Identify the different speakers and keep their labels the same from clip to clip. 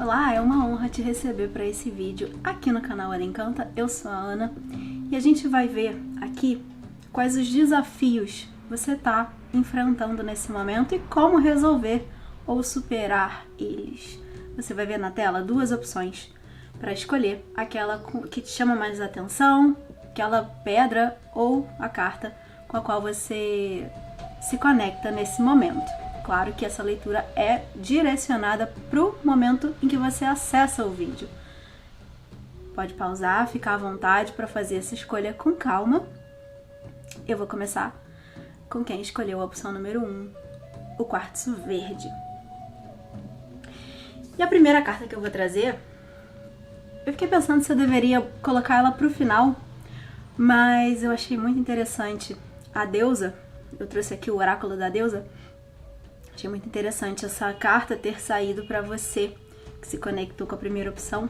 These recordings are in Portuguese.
Speaker 1: Olá, é uma honra te receber para esse vídeo aqui no canal Ela Encanta. Eu sou a Ana e a gente vai ver aqui quais os desafios você está enfrentando nesse momento e como resolver ou superar eles. Você vai ver na tela duas opções para escolher aquela que te chama mais atenção, aquela pedra ou a carta com a qual você se conecta nesse momento. Claro que essa leitura é direcionada para o momento em que você acessa o vídeo. Pode pausar, ficar à vontade para fazer essa escolha com calma. Eu vou começar com quem escolheu a opção número 1, o quartzo verde. E a primeira carta que eu vou trazer, eu fiquei pensando se eu deveria colocar ela para o final, mas eu achei muito interessante a deusa. Eu trouxe aqui o oráculo da deusa. Achei muito interessante essa carta ter saído para você que se conectou com a primeira opção,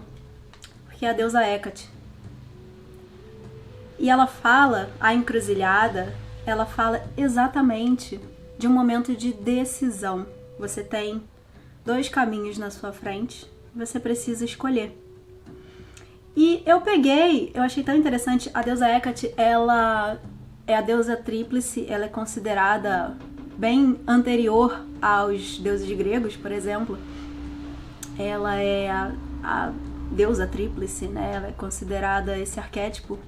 Speaker 1: porque é a deusa Hecate. E ela fala, a encruzilhada, ela fala exatamente de um momento de decisão. Você tem dois caminhos na sua frente, você precisa escolher. E eu achei tão interessante, a deusa Hecate, ela é a deusa tríplice, ela é considerada bem anterior aos deuses gregos, por exemplo. Ela é a deusa tríplice, né? Ela é considerada esse arquétipo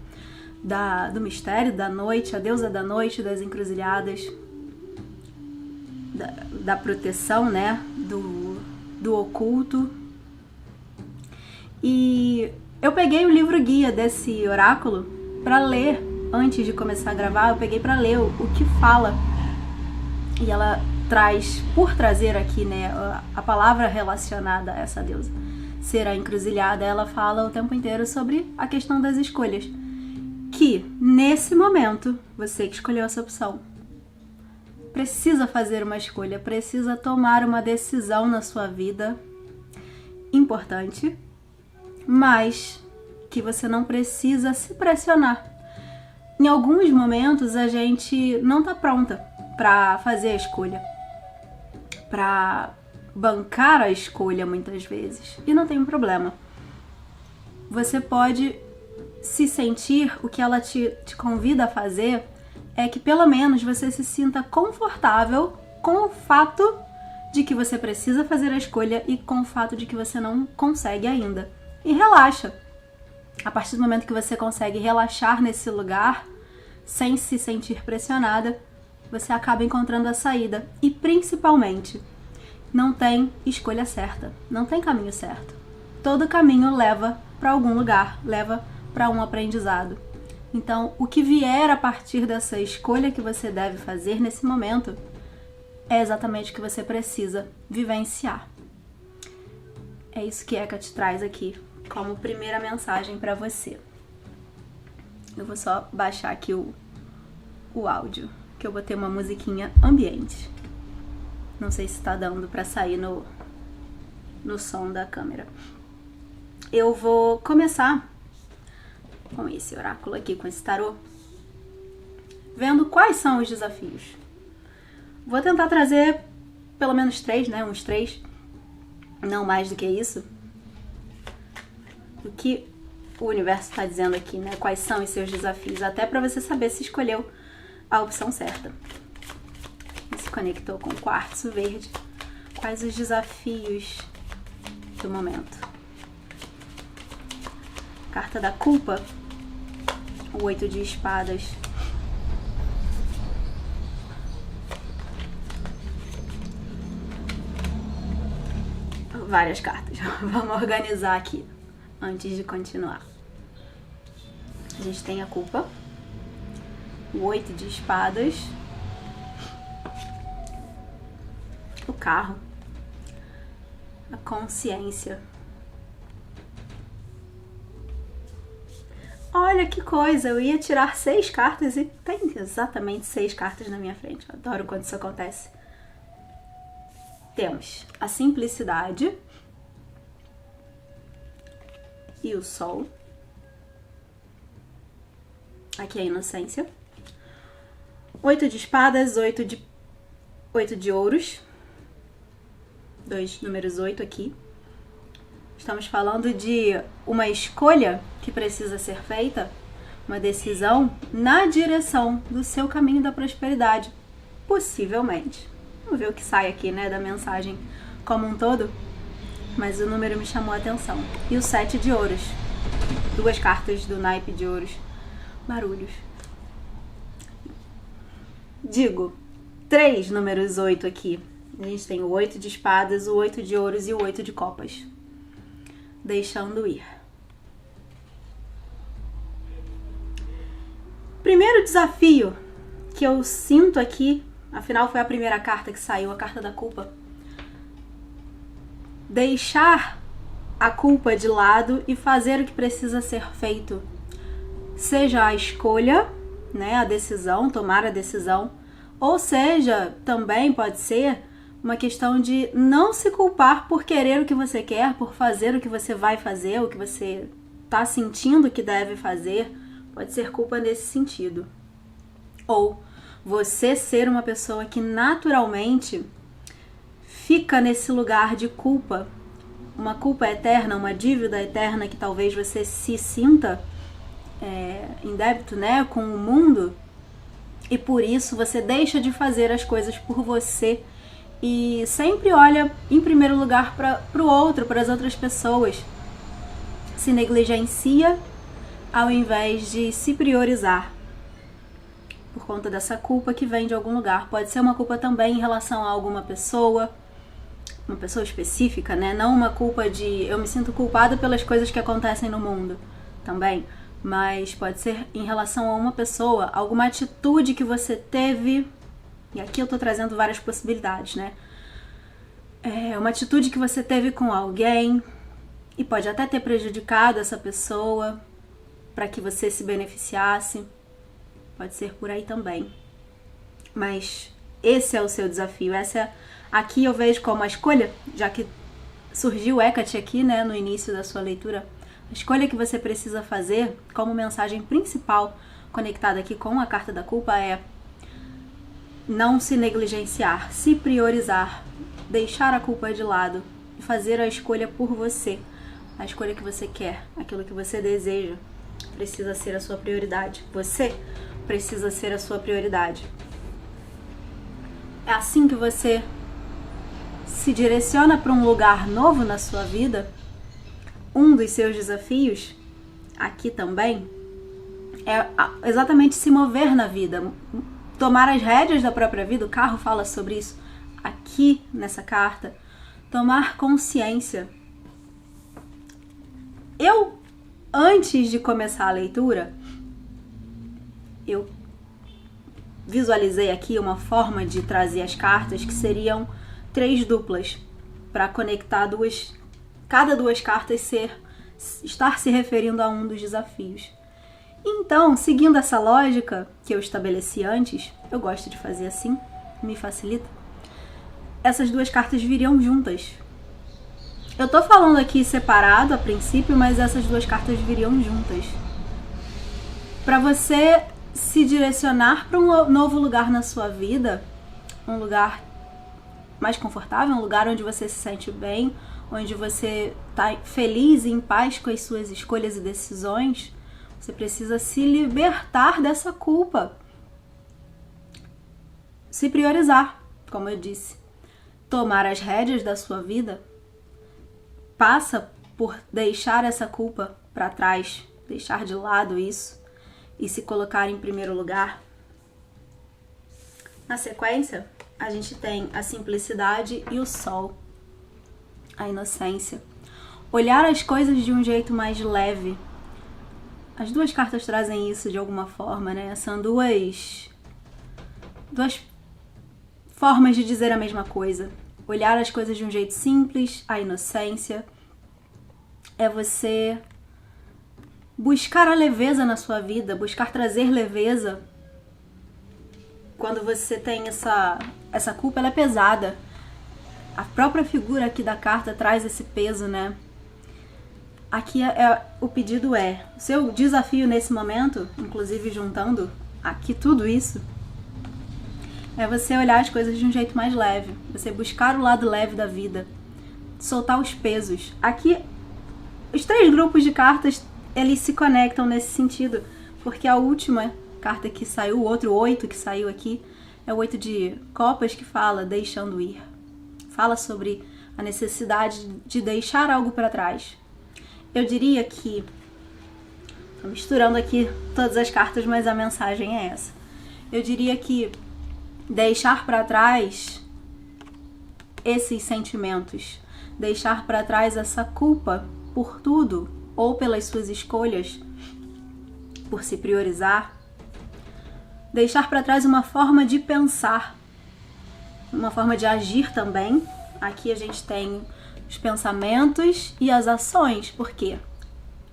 Speaker 1: do mistério, da noite, a deusa da noite, das encruzilhadas, da proteção, né? Do oculto. E eu peguei o livro guia desse oráculo para ler antes de começar a gravar. Eu peguei para ler o que fala. E ela traz, por trazer aqui, né, a palavra relacionada a essa deusa ser a encruzilhada, ela fala o tempo inteiro sobre a questão das escolhas. Que, nesse momento, você que escolheu essa opção, precisa fazer uma escolha, precisa tomar uma decisão na sua vida importante, mas que você não precisa se pressionar. Em alguns momentos, a gente não está pronta para fazer a escolha, para bancar a escolha muitas vezes, e não tem problema. Você pode se sentir, o que ela te convida a fazer é que pelo menos você se sinta confortável com o fato de que você precisa fazer a escolha e com o fato de que você não consegue ainda. E relaxa. A partir do momento que você consegue relaxar nesse lugar, sem se sentir pressionada, você acaba encontrando a saída. E principalmente, não tem escolha certa, não tem caminho certo. Todo caminho leva para algum lugar, leva para um aprendizado. Então, o que vier a partir dessa escolha que você deve fazer nesse momento é exatamente o que você precisa vivenciar. É isso que Hecate traz aqui como primeira mensagem para você. Eu vou só baixar aqui o áudio, que eu botei uma musiquinha ambiente. Não sei se tá dando pra sair no som da câmera. Eu vou começar com esse oráculo aqui, com esse tarô, vendo quais são os desafios. Vou tentar trazer pelo menos 3, né? Uns 3, não mais do que isso. O que o universo está dizendo aqui, né? Quais são os seus desafios, até para você saber se escolheu a opção certa. Se conectou com o quartzo verde. Quais os desafios do momento? Carta da culpa, o 8 de espadas. Várias cartas. Vamos organizar aqui antes de continuar. A gente tem a culpa, o 8 de espadas, o carro, a consciência. Olha que coisa, eu ia tirar 6 cartas e tem exatamente 6 cartas na minha frente. Eu adoro quando isso acontece. Temos a simplicidade e o sol. Aqui é a inocência. 8 de espadas, 8 de ouros. 2 números 8 aqui. Estamos falando de uma escolha que precisa ser feita, uma decisão na direção do seu caminho da prosperidade, possivelmente. Vamos ver o que sai aqui, né, da mensagem como um todo, mas o número me chamou a atenção. E o 7 de ouros, 2 cartas do naipe de ouros, barulhos. Digo, 3 números 8 aqui. A gente tem o 8 de espadas, o 8 de ouros e o 8 de copas. Deixando ir. Primeiro desafio que eu sinto aqui, afinal foi a primeira carta que saiu, a carta da culpa. Deixar a culpa de lado e fazer o que precisa ser feito. Seja a escolha, né, a decisão, tomar a decisão, ou seja, também pode ser uma questão de não se culpar por querer o que você quer, por fazer o que você vai fazer, o que você está sentindo que deve fazer. Pode ser culpa nesse sentido. Ou você ser uma pessoa que naturalmente fica nesse lugar de culpa, uma culpa eterna, uma dívida eterna que talvez você se sinta em débito, né, com o mundo, e por isso você deixa de fazer as coisas por você e sempre olha em primeiro lugar para o outro, para as outras pessoas. Se negligencia ao invés de se priorizar por conta dessa culpa que vem de algum lugar. Pode ser uma culpa também em relação a alguma pessoa, uma pessoa específica, né? Não uma culpa de eu me sinto culpada pelas coisas que acontecem no mundo também, mas pode ser em relação a uma pessoa, alguma atitude que você teve. E aqui eu tô trazendo várias possibilidades, né? Uma atitude que você teve com alguém e pode até ter prejudicado essa pessoa para que você se beneficiasse. Pode ser por aí também. Mas esse é o seu desafio. Aqui eu vejo como a escolha, já que surgiu o Hecate aqui, né, no início da sua leitura, a escolha que você precisa fazer como mensagem principal conectada aqui com a carta da culpa é não se negligenciar, se priorizar, deixar a culpa de lado e fazer a escolha por você. A escolha que você quer, aquilo que você deseja, precisa ser a sua prioridade. Você precisa ser a sua prioridade. É assim que você se direciona para um lugar novo na sua vida. Um dos seus desafios, aqui também, é exatamente se mover na vida, tomar as rédeas da própria vida. O carro fala sobre isso aqui nessa carta. Tomar consciência. Antes de começar a leitura, eu visualizei aqui uma forma de trazer as cartas que seriam 3 duplas, para conectar cada duas cartas estar se referindo a um dos desafios. Então, seguindo essa lógica que eu estabeleci antes, eu gosto de fazer assim, me facilita, essas 2 cartas viriam juntas. Eu tô falando aqui separado a princípio, mas essas 2 cartas viriam juntas. Para você se direcionar para um novo lugar na sua vida, um lugar mais confortável, um lugar onde você se sente bem, onde você tá feliz e em paz com as suas escolhas e decisões, você precisa se libertar dessa culpa. Se priorizar, como eu disse. Tomar as rédeas da sua vida passa por deixar essa culpa para trás, deixar de lado isso e se colocar em primeiro lugar. Na sequência, a gente tem a simplicidade e o sol, a inocência. Olhar as coisas de um jeito mais leve. As 2 cartas trazem isso de alguma forma, né? São duas formas de dizer a mesma coisa. Olhar as coisas de um jeito simples, a inocência. É você buscar a leveza na sua vida, buscar trazer leveza. Quando você tem essa culpa, ela é pesada. A própria figura aqui da carta traz esse peso, né? Aqui o pedido seu desafio nesse momento, inclusive juntando aqui tudo isso, é você olhar as coisas de um jeito mais leve, você buscar o lado leve da vida, soltar os pesos. Aqui Os 3 grupos de cartas, eles se conectam nesse sentido, porque a última carta que saiu, o outro 8 que saiu aqui, é o 8 de copas, que fala deixando ir. Fala sobre a necessidade de deixar algo para trás. Eu diria que, tô misturando aqui todas as cartas, mas a mensagem é essa. Eu diria que deixar para trás esses sentimentos, deixar para trás essa culpa por tudo ou pelas suas escolhas, por se priorizar, deixar para trás uma forma de pensar, uma forma de agir também. Aqui a gente tem os pensamentos e as ações, porque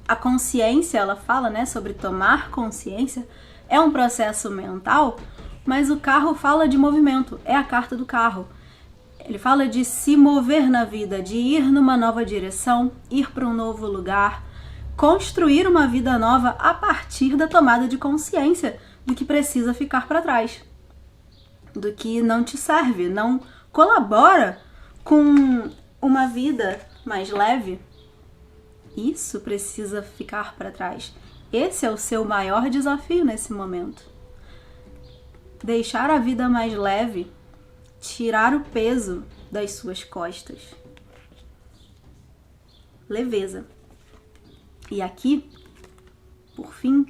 Speaker 1: a consciência, ela fala, né, sobre tomar consciência, é um processo mental, mas o carro fala de movimento, é a carta do carro. Ele fala de se mover na vida, de ir numa nova direção, ir para um novo lugar, construir uma vida nova a partir da tomada de consciência do que precisa ficar para trás, do que não te serve, não colabora com uma vida mais leve. Isso precisa ficar para trás. Esse é o seu maior desafio nesse momento. Deixar a vida mais leve, tirar o peso das suas costas. Leveza. E aqui, por fim,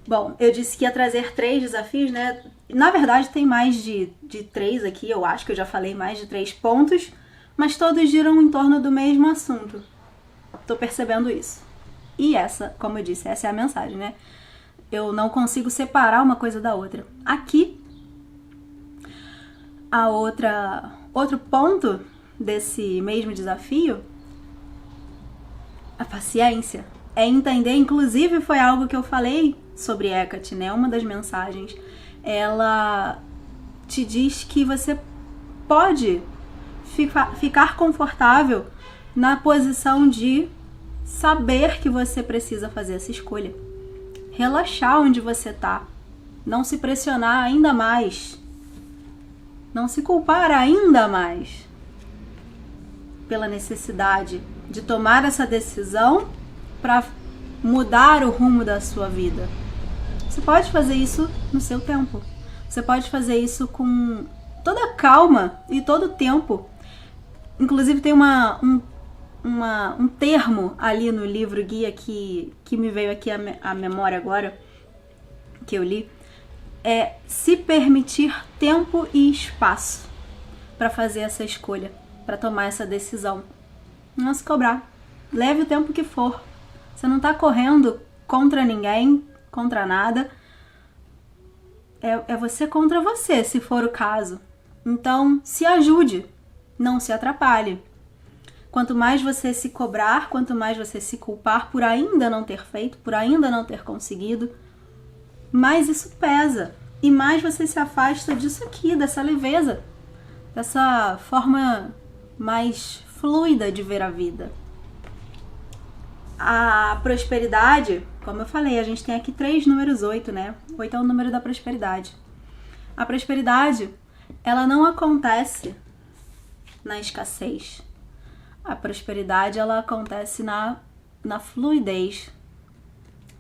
Speaker 1: bom, eu disse que ia trazer 3 desafios, né? Na verdade tem mais de 3 aqui, eu acho que eu já falei mais de 3 pontos, mas todos giram em torno do mesmo assunto. Tô percebendo isso. E essa, como eu disse, essa é a mensagem, né? Eu não consigo separar uma coisa da outra. Aqui, outro ponto desse mesmo desafio, a paciência. É entender, inclusive foi algo que eu falei sobre Hecate, né? Uma das mensagens. Ela te diz que você pode ficar confortável na posição de saber que você precisa fazer essa escolha. Relaxar onde você tá. Não se pressionar ainda mais. Não se culpar ainda mais pela necessidade de tomar essa decisão para mudar o rumo da sua vida. Você pode fazer isso no seu tempo. Você pode fazer isso com toda a calma e todo o tempo. Inclusive tem um termo ali no livro guia que me veio aqui à memória agora, que eu li, é se permitir tempo e espaço para fazer essa escolha, para tomar essa decisão. Não se cobrar. Leve o tempo que for. Você não está correndo contra ninguém, contra nada. É você contra você, se for o caso. Então, se ajude, não se atrapalhe. Quanto mais você se cobrar, quanto mais você se culpar por ainda não ter feito, por ainda não ter conseguido, mais isso pesa. E mais você se afasta disso aqui, dessa leveza, dessa forma mais fluida de ver a vida. A prosperidade, como eu falei, a gente tem aqui 3 números 8, né? 8 é o número da prosperidade. A prosperidade, ela não acontece na escassez. A prosperidade, ela acontece na fluidez,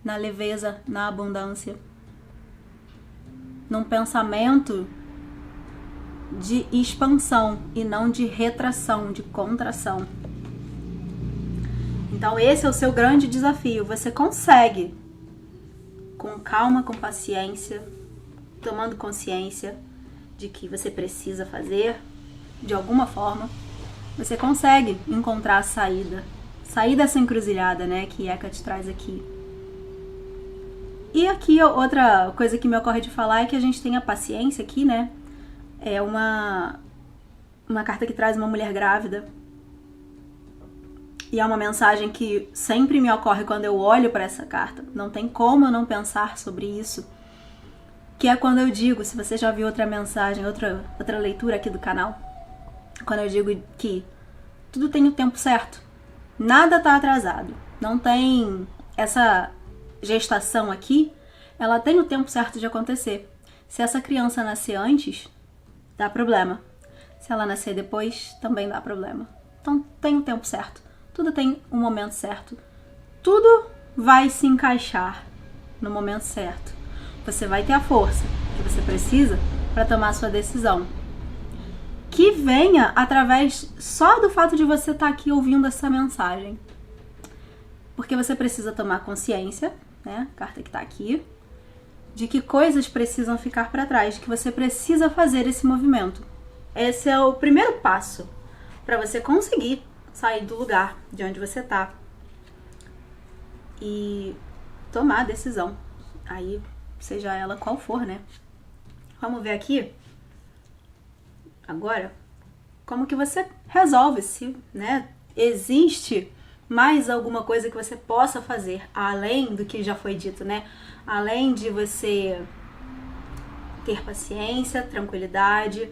Speaker 1: na leveza, na abundância. Num pensamento de expansão e não de retração, de contração. Então esse é o seu grande desafio. Você consegue, com calma, com paciência, tomando consciência de que você precisa fazer, de alguma forma, você consegue encontrar a saída. Sair dessa encruzilhada, né, que Hecate traz aqui. E aqui outra coisa que me ocorre de falar é que a gente tem a paciência aqui, né? É uma carta que traz uma mulher grávida. E é uma mensagem que sempre me ocorre quando eu olho para essa carta. Não tem como eu não pensar sobre isso. Que é quando eu digo, se você já viu outra mensagem, outra leitura aqui do canal, quando eu digo que tudo tem o tempo certo. Nada tá atrasado. Não tem essa gestação aqui, ela tem o tempo certo de acontecer. Se essa criança nascer antes, dá problema. Se ela nascer depois, também dá problema. Então tem o tempo certo. Tudo tem um momento certo. Tudo vai se encaixar no momento certo. Você vai ter a força que você precisa para tomar a sua decisão. Que venha através só do fato de você estar aqui ouvindo essa mensagem. Porque você precisa tomar consciência, né? A carta que está aqui, de que coisas precisam ficar para trás, de que você precisa fazer esse movimento. Esse é o primeiro passo para você conseguir sair do lugar de onde você está e tomar a decisão. Aí, seja ela qual for, né? Vamos ver aqui agora como que você resolve, se, né, existe mais alguma coisa que você possa fazer além do que já foi dito, né? Além de você ter paciência, tranquilidade,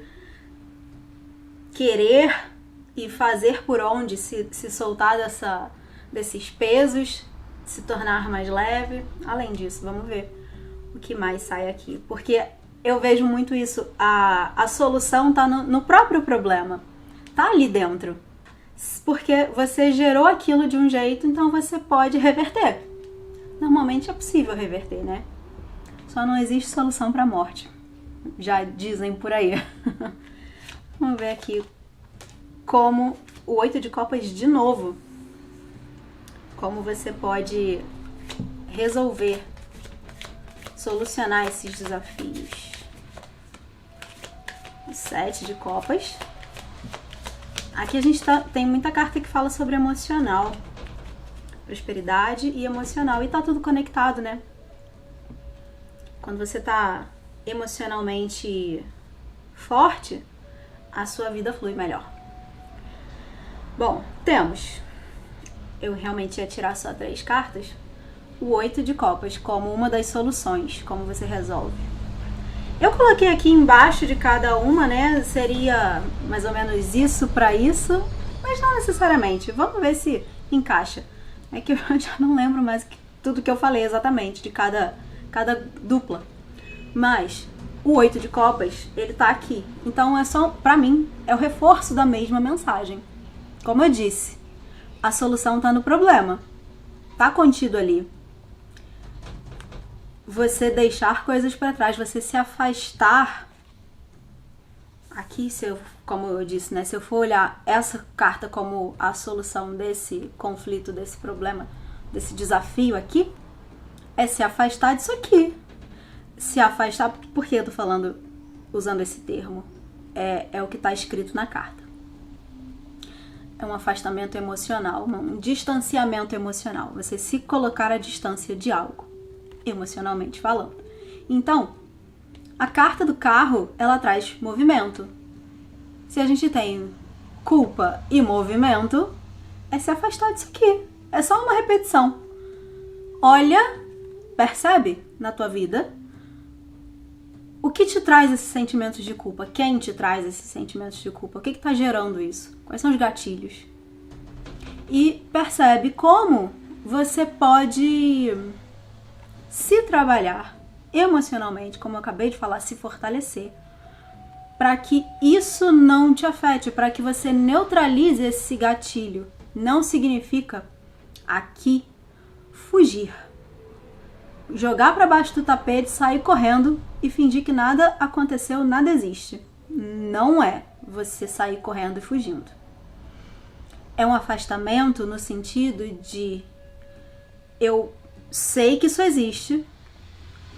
Speaker 1: querer e fazer por onde se soltar desses pesos, se tornar mais leve. Além disso, vamos ver o que mais sai aqui. Porque eu vejo muito isso, a solução tá no próprio problema, tá ali dentro. Porque você gerou aquilo de um jeito, então você pode reverter. Normalmente é possível reverter, né? Só não existe solução para a morte. Já dizem por aí. Vamos ver aqui como o 8 de copas de novo. Como você pode resolver, solucionar esses desafios. O 7 de copas. Aqui a gente tem muita carta que fala sobre emocional. Prosperidade e emocional. E tá tudo conectado, né? Quando você tá emocionalmente forte, a sua vida flui melhor. Bom, temos... Eu realmente ia tirar só 3 cartas. O 8 de copas como uma das soluções. Como você resolve. Eu coloquei aqui embaixo de cada uma, né? Seria mais ou menos isso pra isso. Mas não necessariamente. Vamos ver se encaixa. É que eu já não lembro mais tudo que eu falei exatamente de cada dupla. Mas o 8 de copas, ele tá aqui. Então é só, pra mim, é o reforço da mesma mensagem. Como eu disse, a solução tá no problema. Tá contido ali. Você deixar coisas pra trás, você se afastar. Aqui, como eu disse, né? Se eu for olhar essa carta como a solução desse conflito, desse problema, desse desafio aqui, é se afastar disso aqui. Se afastar, por que eu tô falando, usando esse termo? É o que tá escrito na carta. É um afastamento emocional, um distanciamento emocional. Você se colocar à distância de algo, emocionalmente falando. Então, a carta do carro, ela traz movimento. Se a gente tem culpa e movimento, é se afastar disso aqui. É só uma repetição. Olha, percebe na tua vida o que te traz esses sentimentos de culpa. Quem te traz esses sentimentos de culpa? O que está gerando isso? Quais são os gatilhos? E percebe como você pode se trabalhar emocionalmente, como eu acabei de falar, se fortalecer, para que isso não te afete, para que você neutralize esse gatilho. Não significa aqui fugir, jogar para baixo do tapete, sair correndo e fingir que nada aconteceu, nada existe. Não é você sair correndo e fugindo. É um afastamento no sentido de eu sei que isso existe,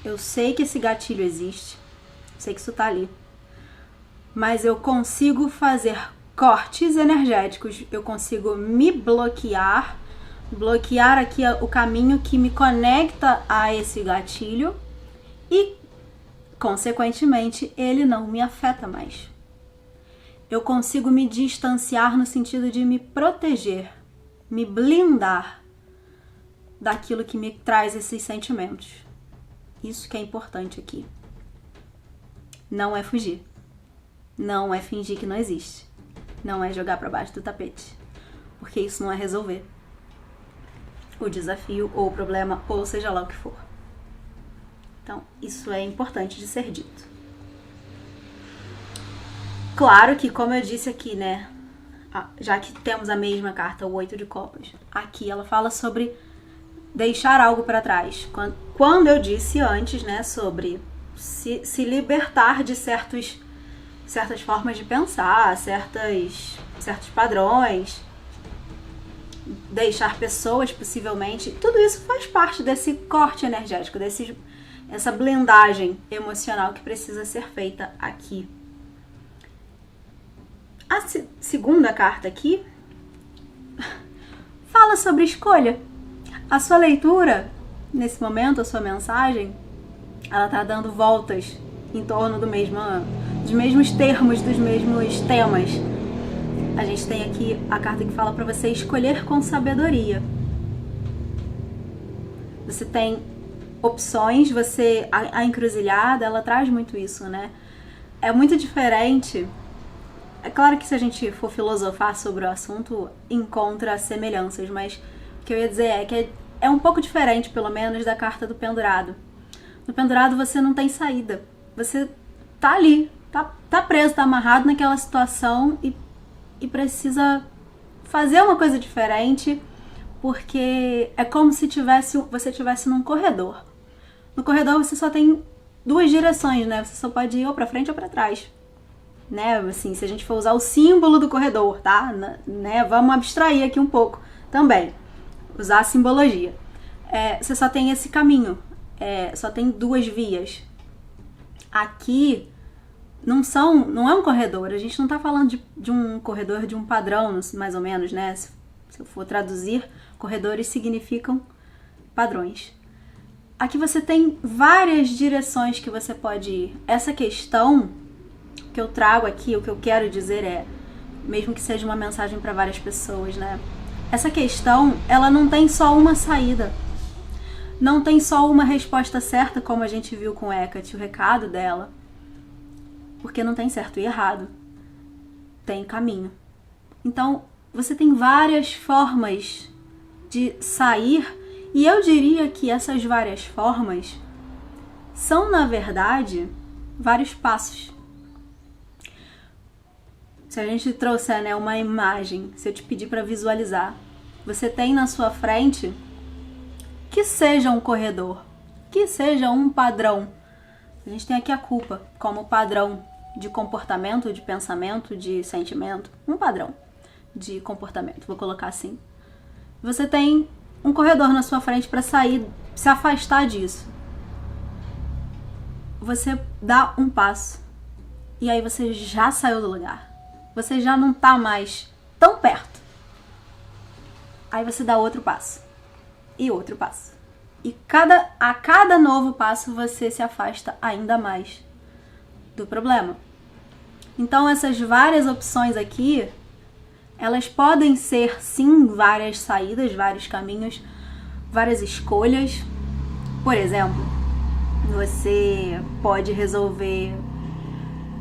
Speaker 1: eu sei que esse gatilho existe, sei que isso tá ali, mas eu consigo fazer cortes energéticos, eu consigo me bloquear aqui o caminho que me conecta a esse gatilho e, consequentemente, ele não me afeta mais. Eu consigo me distanciar no sentido de me proteger, me blindar daquilo que me traz esses sentimentos. Isso que é importante aqui. Não é fugir. Não é fingir que não existe. Não é jogar para baixo do tapete. Porque isso não é resolver o desafio ou o problema, ou seja lá o que for. Então, isso é importante de ser dito. Claro que, como eu disse aqui, né, já que temos a mesma carta, o 8 de copas, aqui ela fala sobre deixar algo para trás. Quando eu disse antes, né, sobre se libertar de certas formas de pensar, certos padrões, deixar pessoas, possivelmente, tudo isso faz parte desse corte energético, essa blindagem emocional que precisa ser feita aqui. A segunda carta aqui fala sobre escolha. A sua leitura, nesse momento, a sua mensagem, ela tá dando voltas em torno dos mesmos termos, dos mesmos temas. A gente tem aqui a carta que fala para você escolher com sabedoria. Você tem opções, a encruzilhada, ela traz muito isso, né? É muito diferente. É claro que se a gente for filosofar sobre o assunto, encontra semelhanças, mas o que eu ia dizer é que é um pouco diferente, pelo menos, da carta do pendurado. No pendurado você não tem saída. Você tá ali, tá preso, tá amarrado naquela situação e precisa fazer uma coisa diferente, porque é como se você estivesse num corredor. No corredor você só tem 2 direções, né? Você só pode ir ou pra frente ou pra trás. Né? Assim, se a gente for usar o símbolo do corredor, tá? Né? Vamos abstrair aqui um pouco também. Usar a simbologia. Você só tem esse caminho. Só tem 2 vias. Aqui não é um corredor. A gente não tá falando de um corredor de um padrão, mais ou menos, né? Se eu for traduzir, corredores significam padrões. Aqui você tem várias direções que você pode ir. Essa questão que eu trago aqui, o que eu quero dizer mesmo que seja uma mensagem para várias pessoas, né? Essa questão, ela não tem só uma saída. Não tem só uma resposta certa, como a gente viu com Hecate, o recado dela. Porque não tem certo e errado. Tem caminho. Então, você tem várias formas de sair, e eu diria que essas várias formas são, na verdade, vários passos. Se a gente trouxer, né, uma imagem, se eu te pedir para visualizar, você tem na sua frente que seja um corredor, que seja um padrão. A gente tem aqui a culpa como padrão de comportamento, de pensamento, de sentimento. Um padrão de comportamento, vou colocar assim. Você tem um corredor na sua frente para sair, se afastar disso. Você dá um passo e aí você já saiu do lugar. Você já não tá mais tão perto. Aí você dá outro passo. E outro passo. E a cada novo passo você se afasta ainda mais do problema. Então essas várias opções aqui, elas podem ser sim várias saídas, vários caminhos, várias escolhas. Por exemplo, você pode resolver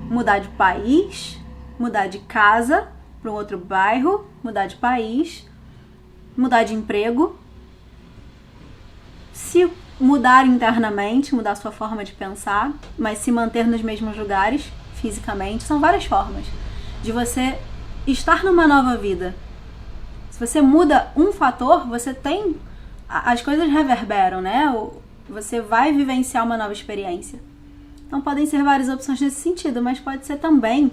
Speaker 1: mudar de país, mudar de casa para um outro bairro, mudar de país, mudar de emprego, se mudar internamente, mudar sua forma de pensar, mas se manter nos mesmos lugares, fisicamente. São várias formas de você estar numa nova vida. Se você muda um fator, você tem... As coisas reverberam, né? Você vai vivenciar uma nova experiência. Então podem ser várias opções nesse sentido, mas pode ser também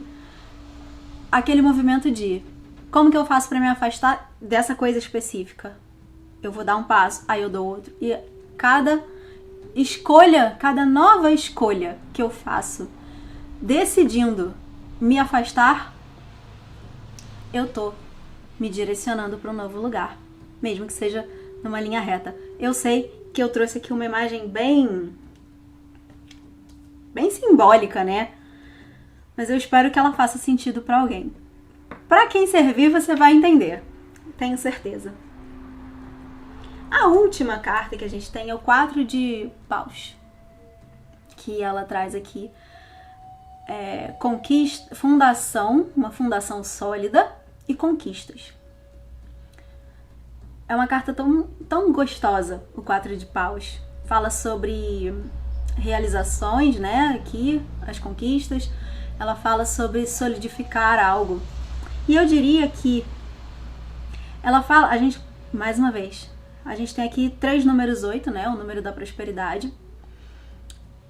Speaker 1: aquele movimento de como que eu faço para me afastar dessa coisa específica? Eu vou dar um passo, aí eu dou outro. E cada escolha, cada nova escolha que eu faço, decidindo me afastar, eu tô me direcionando para um novo lugar, mesmo que seja numa linha reta. Eu sei que eu trouxe aqui uma imagem bem simbólica, né? Mas eu espero que ela faça sentido para alguém. Para quem servir, você vai entender. Tenho certeza. A última carta que a gente tem é o 4 de paus. Que ela traz aqui conquista, fundação, uma fundação sólida e conquistas. É uma carta tão gostosa, o 4 de paus. Fala sobre realizações, né? Aqui, as conquistas. Ela fala sobre solidificar algo. E eu diria que ela fala, a gente, mais uma vez, a gente tem aqui 3 números 8, né? O número da prosperidade.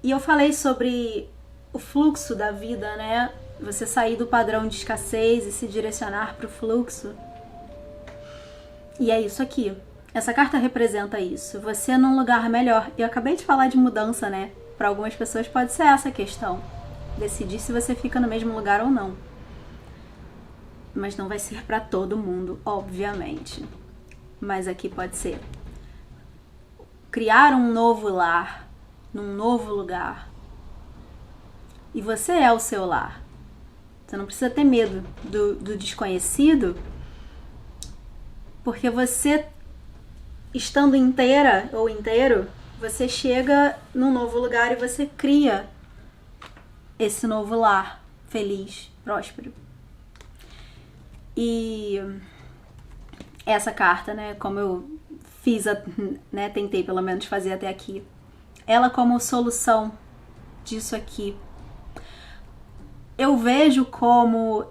Speaker 1: E eu falei sobre o fluxo da vida, né? Você sair do padrão de escassez e se direcionar para o fluxo. E é isso aqui. Essa carta representa isso. Você num lugar melhor. E eu acabei de falar de mudança, né? Para algumas pessoas pode ser essa a questão. Decidir se você fica no mesmo lugar ou não. Mas não vai ser para todo mundo, obviamente. Mas aqui pode ser. Criar um novo lar, num novo lugar. E você é o seu lar. Você não precisa ter medo do desconhecido, porque você, estando inteira ou inteiro, você chega num novo lugar e você cria esse novo lar feliz, próspero. E essa carta, né, como eu fiz, né, tentei pelo menos fazer até aqui, ela como solução disso aqui, eu vejo como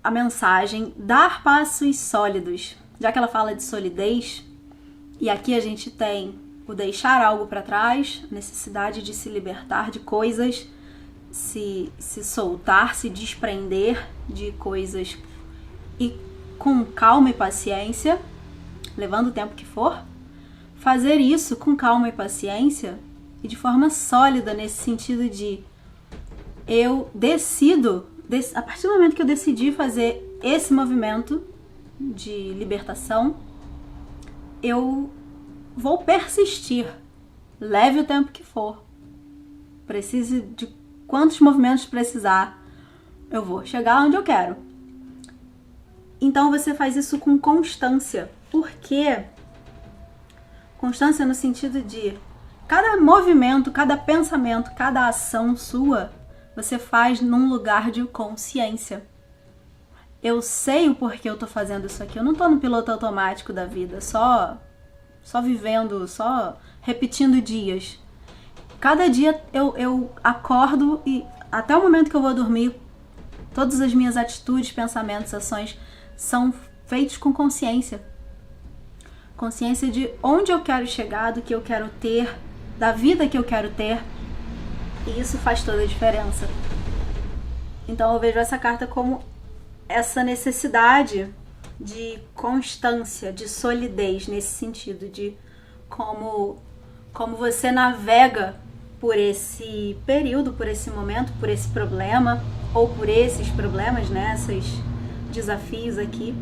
Speaker 1: a mensagem dar passos sólidos, já que ela fala de solidez, e aqui a gente tem o deixar algo para trás, necessidade de se libertar de coisas, se soltar, se desprender de coisas e com calma e paciência, levando o tempo que for, fazer isso com calma e paciência e de forma sólida nesse sentido de eu decido, a partir do momento que eu decidi fazer esse movimento de libertação, eu vou persistir, leve o tempo que for, precise de quantos movimentos precisar, eu vou chegar onde eu quero. Então você faz isso com constância. Por quê? Constância no sentido de cada movimento, cada pensamento, cada ação sua, você faz num lugar de consciência. Eu sei o porquê eu tô fazendo isso aqui. Eu não tô no piloto automático da vida, só vivendo, só repetindo dias. Cada dia eu acordo e até o momento que eu vou dormir, todas as minhas atitudes, pensamentos, ações são feitos com consciência. Consciência de onde eu quero chegar, do que eu quero ter, da vida que eu quero ter. E isso faz toda a diferença. Então eu vejo essa carta como essa necessidade de constância, de solidez, nesse sentido de como você navega por esse período, por esse momento, por esse problema, ou por esses problemas, né, esses desafios aqui,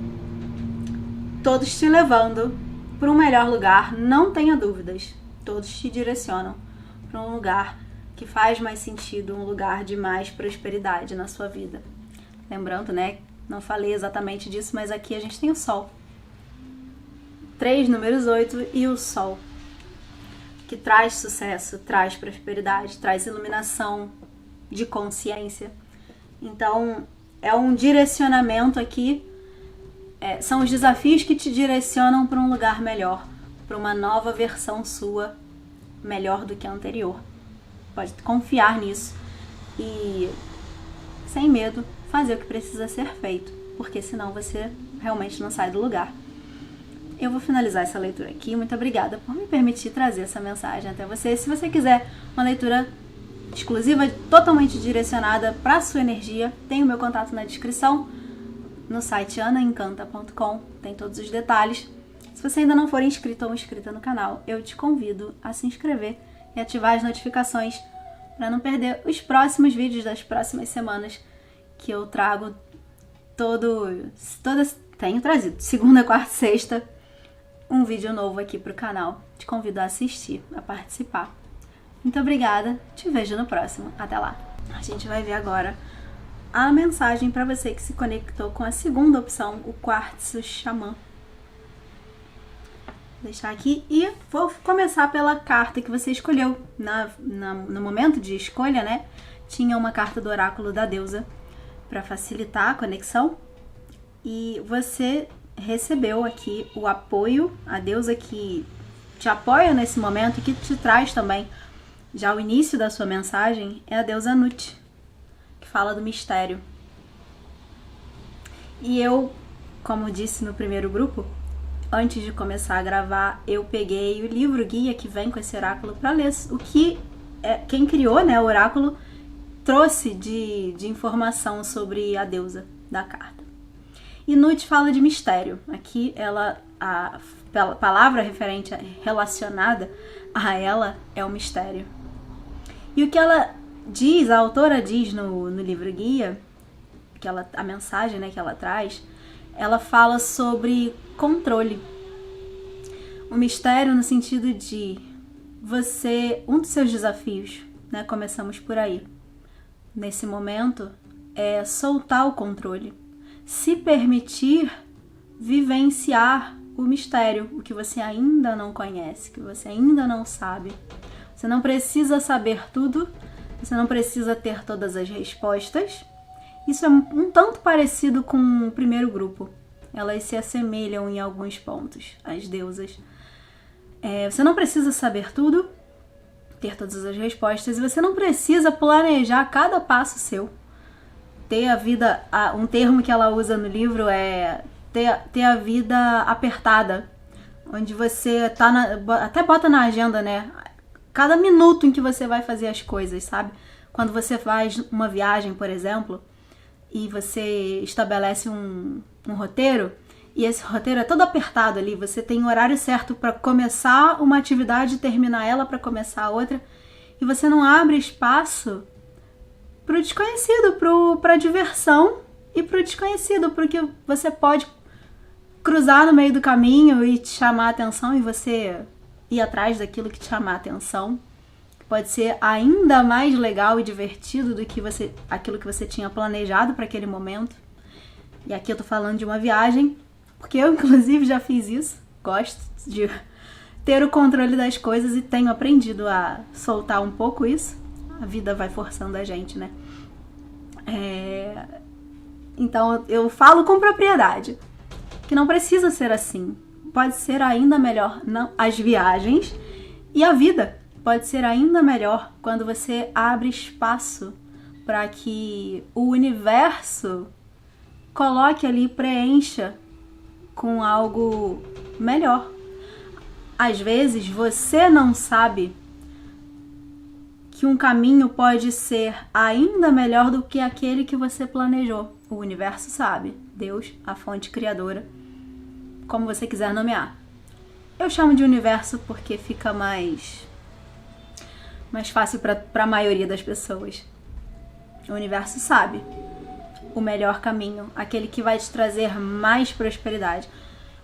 Speaker 1: todos te levando para um melhor lugar, não tenha dúvidas, todos te direcionam para um lugar que faz mais sentido, um lugar de mais prosperidade na sua vida. Lembrando, né, não falei exatamente disso, mas aqui a gente tem o Sol. 3 números 8 e o Sol, que traz sucesso, traz prosperidade, traz iluminação de consciência. Então, é um direcionamento aqui, são os desafios que te direcionam para um lugar melhor, para uma nova versão sua, melhor do que a anterior. Pode confiar nisso e, sem medo, fazer o que precisa ser feito, porque senão você realmente não sai do lugar. Eu vou finalizar essa leitura aqui. Muito obrigada por me permitir trazer essa mensagem até você. Se você quiser uma leitura exclusiva, totalmente direcionada para a sua energia, tem o meu contato na descrição, no site anaencanta.com, tem todos os detalhes. Se você ainda não for inscrito ou inscrita no canal, eu te convido a se inscrever e ativar as notificações para não perder os próximos vídeos das próximas semanas, que eu trago tenho trazido, segunda, quarta e sexta, um vídeo novo aqui pro canal. Te convido a assistir, a participar. Muito obrigada, te vejo no próximo. Até lá. A gente vai ver agora a mensagem para você que se conectou com a segunda opção, o quartzo xamã. Vou deixar aqui e vou começar pela carta que você escolheu. No momento de escolha, né, tinha uma carta do oráculo da deusa para facilitar a conexão. E você recebeu aqui o apoio, a deusa que te apoia nesse momento e que te traz também já o início da sua mensagem, é a deusa Nut, que fala do mistério. E eu, como disse no primeiro grupo, antes de começar a gravar, eu peguei o livro guia que vem com esse oráculo para ler o que quem criou, né, o oráculo trouxe de informação sobre a deusa da carta. E Nut fala de mistério. Aqui a palavra referente relacionada a ela é o mistério. E o que ela diz, a autora diz no livro guia, a mensagem, né, que ela traz, ela fala sobre controle. O mistério no sentido de um dos seus desafios, né, começamos por aí, nesse momento, é soltar o controle. Se permitir vivenciar o mistério, o que você ainda não conhece, que você ainda não sabe. Você não precisa saber tudo, você não precisa ter todas as respostas. Isso é um tanto parecido com o primeiro grupo. Elas se assemelham em alguns pontos, as deusas. Você não precisa saber tudo, ter todas as respostas, e você não precisa planejar cada passo seu. Ter a vida, um termo que ela usa no livro é ter a vida apertada, onde você até bota na agenda, né? Cada minuto em que você vai fazer as coisas, sabe? Quando você faz uma viagem, por exemplo, e você estabelece um roteiro, e esse roteiro é todo apertado ali, você tem o horário certo para começar uma atividade e terminar ela para começar outra, e você não abre espaço pro desconhecido, pra diversão e pro desconhecido, porque você pode cruzar no meio do caminho e te chamar a atenção e você ir atrás daquilo que te chamar a atenção. Pode ser ainda mais legal e divertido do que aquilo que você tinha planejado para aquele momento. E aqui eu tô falando de uma viagem, porque eu inclusive já fiz isso, gosto de ter o controle das coisas e tenho aprendido a soltar um pouco isso. A vida vai forçando a gente, né? Então eu falo com propriedade que não precisa ser assim. Pode ser ainda melhor as viagens e a vida pode ser ainda melhor quando você abre espaço para que o universo coloque ali, preencha com algo melhor. Às vezes você não sabe que um caminho pode ser ainda melhor do que aquele que você planejou. O universo sabe, Deus, a fonte criadora, como você quiser nomear. Eu chamo de universo porque fica mais fácil para a maioria das pessoas. O universo sabe o melhor caminho, aquele que vai te trazer mais prosperidade.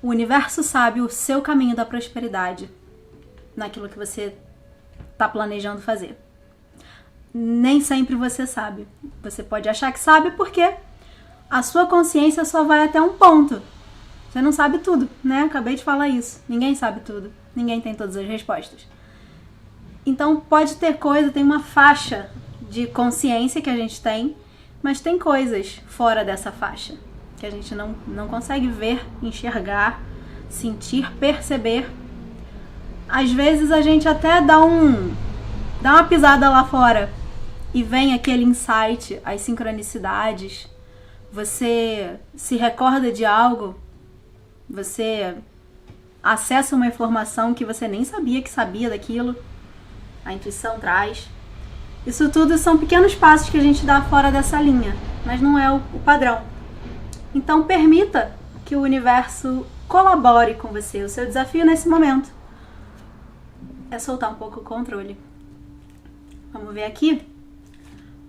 Speaker 1: O universo sabe o seu caminho da prosperidade naquilo que você está planejando fazer. Nem sempre você sabe. Você pode achar que sabe porque a sua consciência só vai até um ponto. Você não sabe tudo, né? Acabei de falar isso. Ninguém sabe tudo. Ninguém tem todas as respostas. Então pode ter tem uma faixa de consciência que a gente tem, mas tem coisas fora dessa faixa que a gente não consegue ver, enxergar, sentir, perceber. Às vezes a gente até dá uma pisada lá fora e vem aquele insight, as sincronicidades. Você se recorda de algo, você acessa uma informação que você nem sabia que sabia daquilo. A intuição traz. Isso tudo são pequenos passos que a gente dá fora dessa linha, mas não é o padrão. Então permita que o universo colabore com você. O seu desafio nesse momento é soltar um pouco o controle. Vamos ver aqui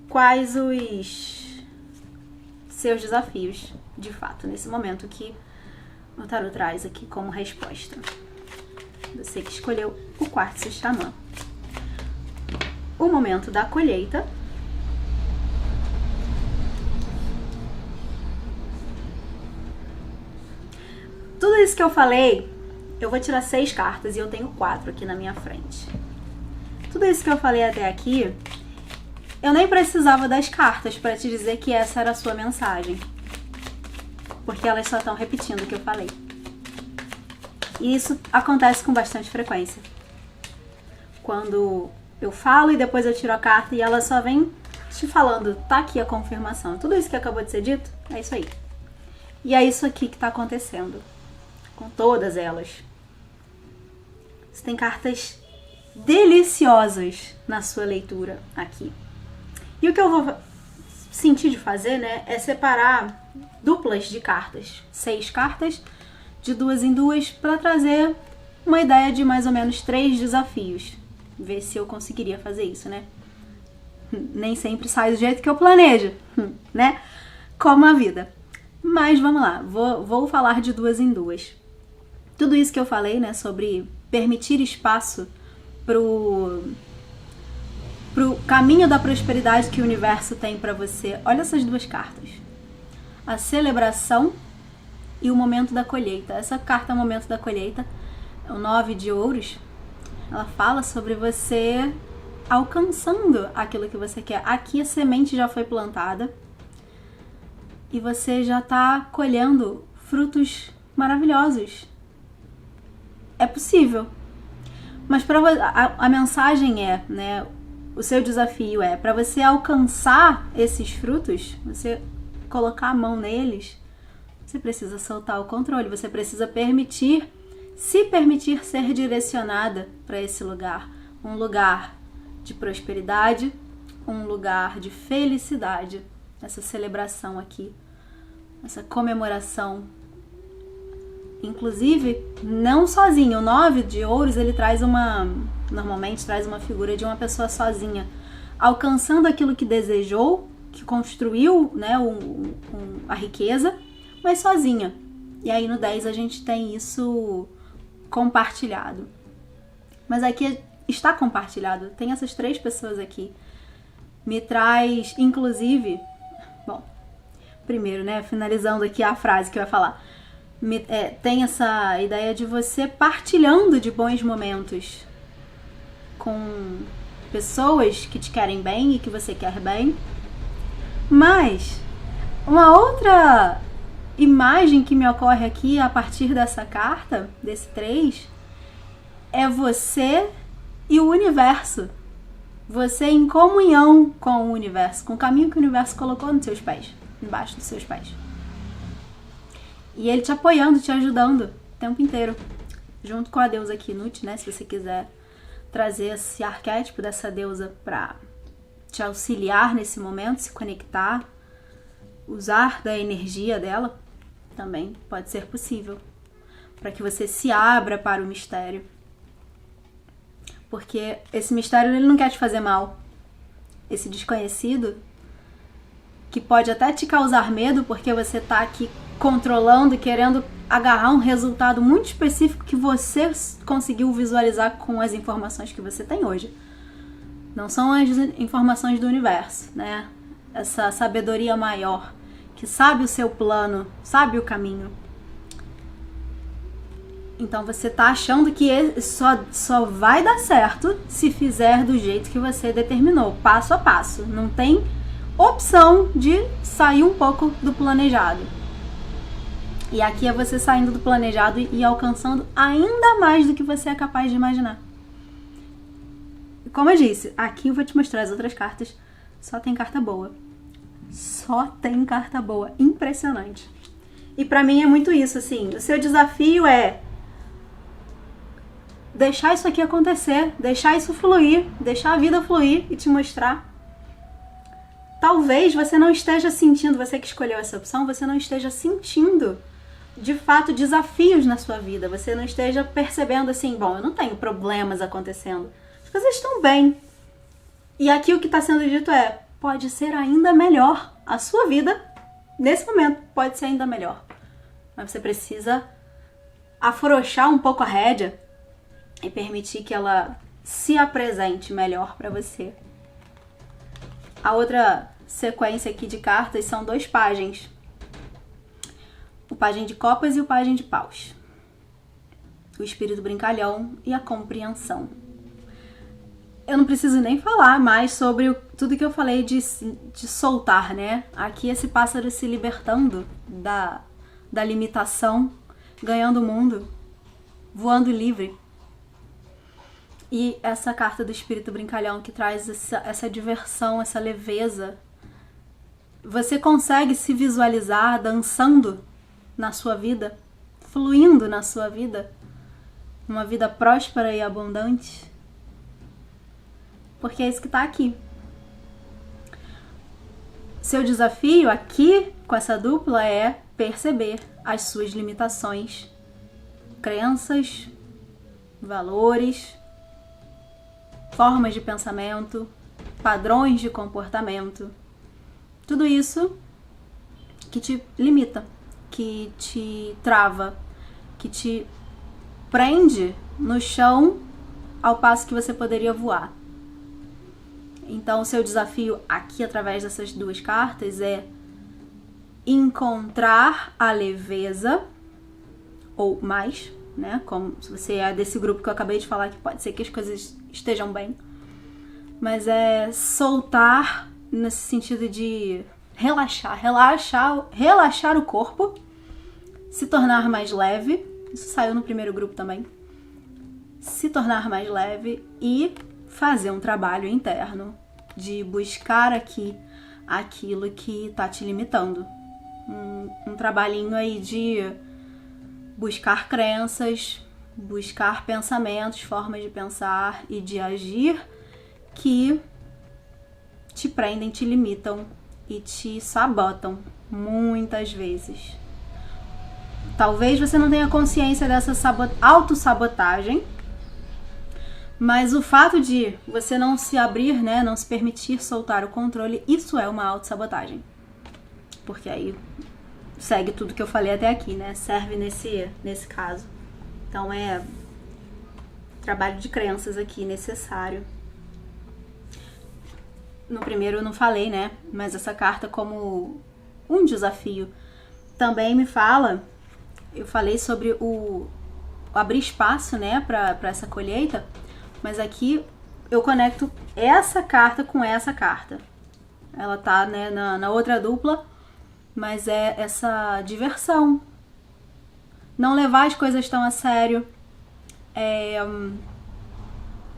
Speaker 1: quais os seus desafios, de fato, nesse momento que o tarot traz aqui como resposta. Você que escolheu o quartzo xamã. O momento da colheita. Tudo isso que eu falei, eu vou tirar 6 cartas e eu tenho 4 aqui na minha frente. Tudo isso que eu falei até aqui, eu nem precisava das cartas para te dizer que essa era a sua mensagem. Porque elas só estão repetindo o que eu falei. E isso acontece com bastante frequência. Quando eu falo e depois eu tiro a carta e ela só vem te falando, tá aqui a confirmação. Tudo isso que acabou de ser dito, é isso aí. E é isso aqui que está acontecendo com todas elas. Você tem cartas deliciosas na sua leitura aqui. E o que eu vou sentir de fazer, né, é separar duplas de cartas. 6 cartas, de 2 em 2, para trazer uma ideia de mais ou menos 3 desafios. Ver se eu conseguiria fazer isso, né? Nem sempre sai do jeito que eu planejo, né? Como a vida. Mas vamos lá, vou falar de 2 em 2. Tudo isso que eu falei, né, sobre permitir espaço pro caminho da prosperidade que o universo tem para você. Olha essas 2 cartas. A celebração e o momento da colheita. Essa carta, momento da colheita, é o 9 de ouros. Ela fala sobre você alcançando aquilo que você quer. Aqui a semente já foi plantada e você já está colhendo frutos maravilhosos. É possível. Mas a mensagem é, né, o seu desafio é, para você alcançar esses frutos, você colocar a mão neles, você precisa soltar o controle, você precisa se permitir ser direcionada para esse lugar. Um lugar de prosperidade, um lugar de felicidade. Essa celebração aqui, essa comemoração. Inclusive, não sozinho. O 9 de ouros, ele normalmente traz uma figura de uma pessoa sozinha, alcançando aquilo que desejou, que construiu, né, a riqueza, mas sozinha. E aí no 10 a gente tem isso compartilhado. Mas aqui está compartilhado. Tem essas 3 pessoas aqui. Me traz, inclusive... Bom, primeiro, né, finalizando aqui a frase que eu ia falar. Tem essa ideia de você partilhando de bons momentos com pessoas que te querem bem e que você quer bem. Mas uma outra imagem que me ocorre aqui a partir dessa carta, desse 3, é você e o universo. Você em comunhão com o universo, com o caminho que o universo colocou nos seus pés, embaixo dos seus pés. E ele te apoiando, te ajudando o tempo inteiro. Junto com a deusa aqui, Nut, né? Se você quiser trazer esse arquétipo dessa deusa para te auxiliar nesse momento, se conectar, usar da energia dela, também pode ser possível. Para que você se abra para o mistério. Porque esse mistério, ele não quer te fazer mal. Esse desconhecido, que pode até te causar medo, porque você tá aqui controlando e querendo agarrar um resultado muito específico que você conseguiu visualizar com as informações que você tem hoje. Não são as informações do universo, né? Essa sabedoria maior, que sabe o seu plano, sabe o caminho. Então você tá achando que só vai dar certo se fizer do jeito que você determinou, passo a passo. Não tem opção de sair um pouco do planejado. E aqui é você saindo do planejado e alcançando ainda mais do que você é capaz de imaginar. Como eu disse, aqui eu vou te mostrar as outras cartas. Só tem carta boa. Só tem carta boa. Impressionante. E pra mim é muito isso, assim. O seu desafio é deixar isso aqui acontecer, deixar isso fluir, deixar a vida fluir e te mostrar. Talvez você não esteja sentindo, você que escolheu essa opção, você não esteja sentindo de fato desafios na sua vida, você não esteja percebendo assim, bom, eu não tenho problemas acontecendo, as coisas estão bem. E aqui o que está sendo dito é, pode ser ainda melhor, a sua vida nesse momento pode ser ainda melhor, mas você precisa afrouxar um pouco a rédea e permitir que ela se apresente melhor para você. A outra sequência aqui de cartas são 2 pajens. O pajem de copas e o pajem de paus. O espírito brincalhão e a compreensão. Eu não preciso nem falar mais sobre tudo que eu falei de soltar, né? Aqui esse pássaro se libertando da limitação, ganhando o mundo, voando livre. E essa carta do espírito brincalhão que traz essa diversão, essa leveza. Você consegue se visualizar dançando na sua vida, fluindo na sua vida, uma vida próspera e abundante? Porque é isso que está aqui. Seu desafio aqui com essa dupla é perceber as suas limitações, crenças, valores, formas de pensamento, padrões de comportamento. Tudo isso que te limita, que te trava, que te prende no chão ao passo que você poderia voar. Então, o seu desafio aqui, através dessas duas cartas, é encontrar a leveza, ou mais, né? Como se você é desse grupo que eu acabei de falar, que pode ser que as coisas estejam bem. Mas é soltar nesse sentido de relaxar o corpo, se tornar mais leve. Isso saiu no primeiro grupo também. Se tornar mais leve e fazer um trabalho interno de buscar aqui aquilo que tá te limitando. Um trabalhinho aí de buscar crenças, buscar pensamentos, formas de pensar e de agir que te prendem, te limitam e te sabotam muitas vezes. Talvez você não tenha consciência dessa autossabotagem, mas o fato de você não se abrir, né, não se permitir soltar o controle, isso é uma autossabotagem. Porque aí segue tudo que eu falei até aqui, né? Serve nesse caso. Então é trabalho de crenças aqui necessário. No primeiro eu não falei, né? Mas essa carta como um desafio também me fala. Eu falei sobre o abrir espaço, né, para essa colheita. Mas aqui eu conecto essa carta com essa carta. Ela tá, né, na outra dupla, mas é essa diversão. Não levar as coisas tão a sério.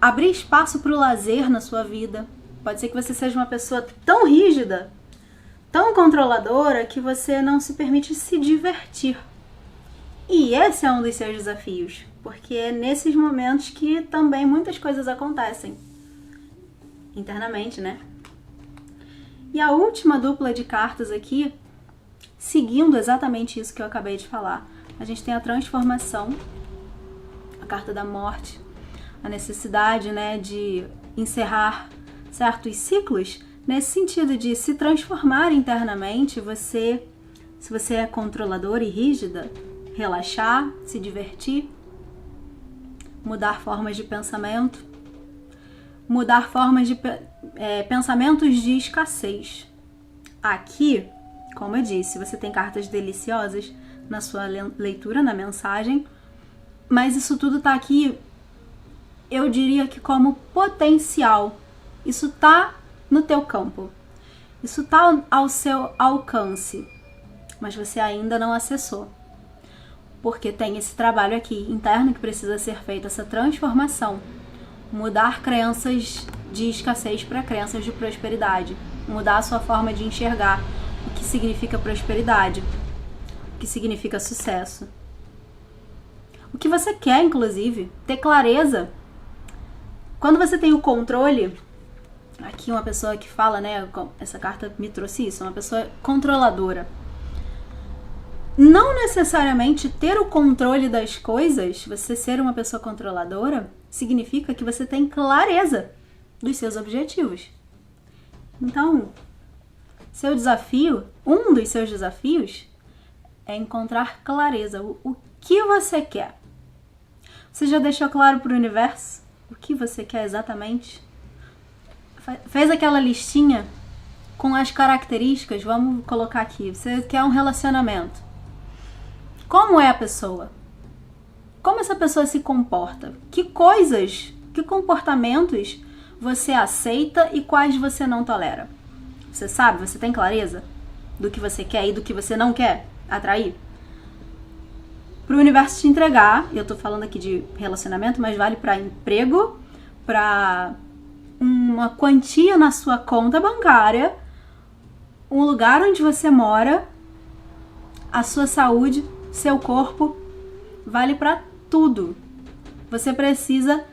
Speaker 1: Abrir espaço para o lazer na sua vida. Pode ser que você seja uma pessoa tão rígida, tão controladora, que você não se permite se divertir. E esse é um dos seus desafios, porque é nesses momentos que também muitas coisas acontecem internamente, né? E a última dupla de cartas aqui, seguindo exatamente isso que eu acabei de falar, a gente tem a transformação, a carta da morte, a necessidade, né, de encerrar certos ciclos, nesse sentido de se transformar internamente. Se você é controladora e rígida, relaxar, se divertir, mudar formas de pensamento, mudar formas de pensamentos de escassez. Aqui, como eu disse, você tem cartas deliciosas na sua leitura, na mensagem, mas isso tudo tá aqui, eu diria que como potencial. Isso tá no teu campo, isso tá ao seu alcance, mas você ainda não acessou. Porque tem esse trabalho aqui interno que precisa ser feito, essa transformação. Mudar crenças de escassez para crenças de prosperidade. Mudar a sua forma de enxergar o que significa prosperidade, o que significa sucesso. O que você quer, inclusive, ter clareza. Quando você tem o controle, aqui uma pessoa que fala, né, essa carta me trouxe isso, uma pessoa controladora. Não necessariamente ter o controle das coisas, você ser uma pessoa controladora, significa que você tem clareza dos seus objetivos. Então, seu desafio, um dos seus desafios, é encontrar clareza. O que você quer? Você já deixou claro para o universo o que você quer exatamente? Fez aquela listinha com as características? Vamos colocar aqui. Você quer um relacionamento. Como é a pessoa? Como essa pessoa se comporta? Que coisas, que comportamentos você aceita e quais você não tolera? Você sabe? Você tem clareza do que você quer e do que você não quer atrair? Para o universo te entregar, eu tô falando aqui de relacionamento, mas vale para emprego, para uma quantia na sua conta bancária, um lugar onde você mora, a sua saúde, seu corpo, vale para tudo. Você precisa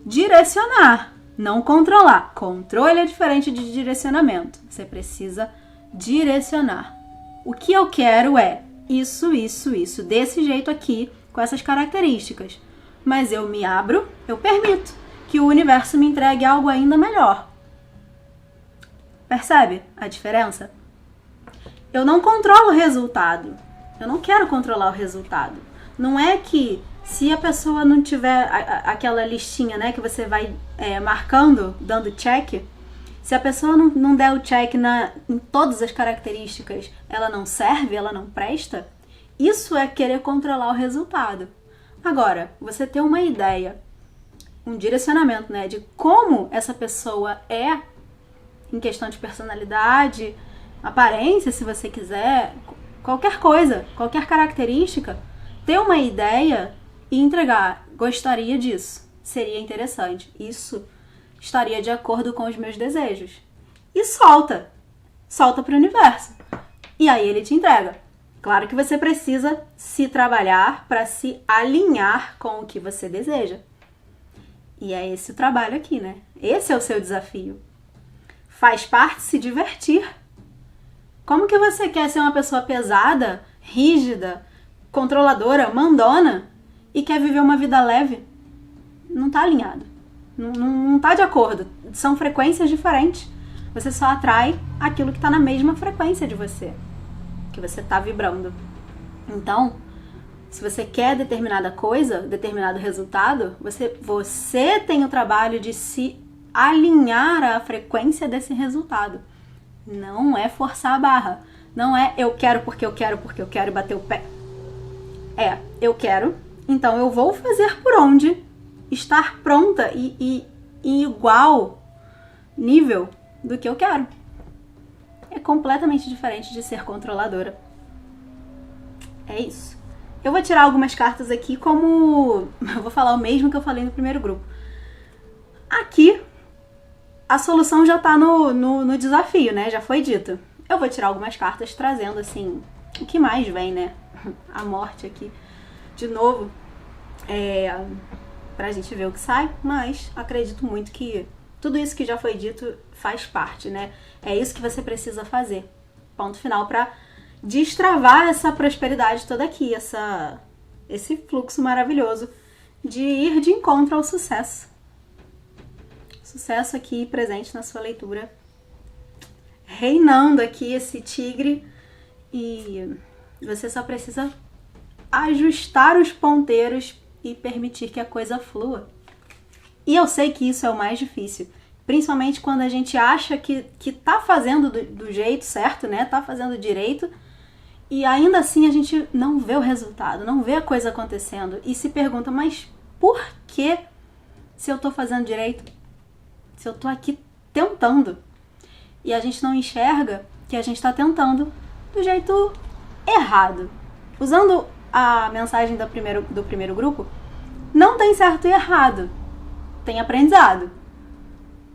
Speaker 1: direcionar, não controlar. Controle é diferente de direcionamento. Você precisa direcionar. O que eu quero é isso, desse jeito aqui, com essas características. Mas eu me abro, eu permito que o universo me entregue algo ainda melhor. Percebe a diferença? Eu não controlo o resultado. Eu não quero controlar o resultado. Não é que se a pessoa não tiver aquela listinha, né, que você vai marcando, dando check, se a pessoa não der o check em todas as características, ela não serve, ela não presta, isso é querer controlar o resultado. Agora, você ter uma ideia, um direcionamento, né, de como essa pessoa é em questão de personalidade, aparência, se você quiser, qualquer coisa, qualquer característica, ter uma ideia e entregar, gostaria disso, seria interessante, isso estaria de acordo com os meus desejos. E solta para o universo. E aí ele te entrega. Claro que você precisa se trabalhar para se alinhar com o que você deseja. E é esse o trabalho aqui, né? Esse é o seu desafio. Faz parte se divertir. Como que você quer ser uma pessoa pesada, rígida, controladora, mandona e quer viver uma vida leve? Não tá alinhado. Não tá de acordo. São frequências diferentes. Você só atrai aquilo que tá na mesma frequência de você, que você tá vibrando. Então, se você quer determinada coisa, determinado resultado, você tem o trabalho de se alinhar à frequência desse resultado. Não é forçar a barra. Não é eu quero porque eu quero e bater o pé. É, eu quero, então eu vou fazer por onde estar pronta e igual nível do que eu quero. É completamente diferente de ser controladora. É isso. Eu vou tirar algumas cartas aqui como... Eu vou falar o mesmo que eu falei no primeiro grupo. Aqui, a solução já tá no desafio, né? Já foi dito. Eu vou tirar algumas cartas trazendo, assim, o que mais vem, né? A morte aqui. De novo. Pra gente ver o que sai. Mas acredito muito que tudo isso que já foi dito faz parte, né? É isso que você precisa fazer. Ponto final pra destravar essa prosperidade toda aqui. Esse fluxo maravilhoso de ir de encontro ao sucesso. Sucesso aqui presente na sua leitura. Reinando aqui esse tigre. E você só precisa ajustar os ponteiros e permitir que a coisa flua. E eu sei que isso é o mais difícil. Principalmente quando a gente acha que tá fazendo do jeito certo, né? Tá fazendo direito. E ainda assim a gente não vê o resultado, não vê a coisa acontecendo. E se pergunta, mas por que se eu tô fazendo direito? Se eu tô aqui tentando? E a gente não enxerga que a gente tá tentando do jeito errado. Usando a mensagem do primeiro grupo, não tem certo e errado. Tem aprendizado.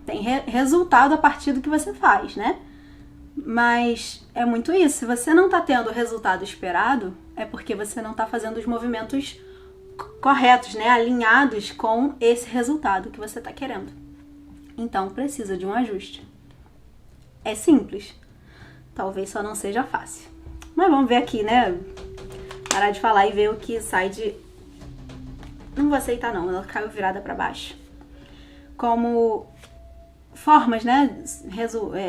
Speaker 1: Tem resultado a partir do que você faz, né? Mas é muito isso. Se você não tá tendo o resultado esperado, é porque você não tá fazendo os movimentos corretos, né? Alinhados com esse resultado que você tá querendo. Então precisa de um ajuste. É simples. Talvez só não seja fácil. Mas vamos ver aqui, né? Parar de falar e ver o que sai de... Não vou aceitar não, ela caiu virada pra baixo. Como formas, né,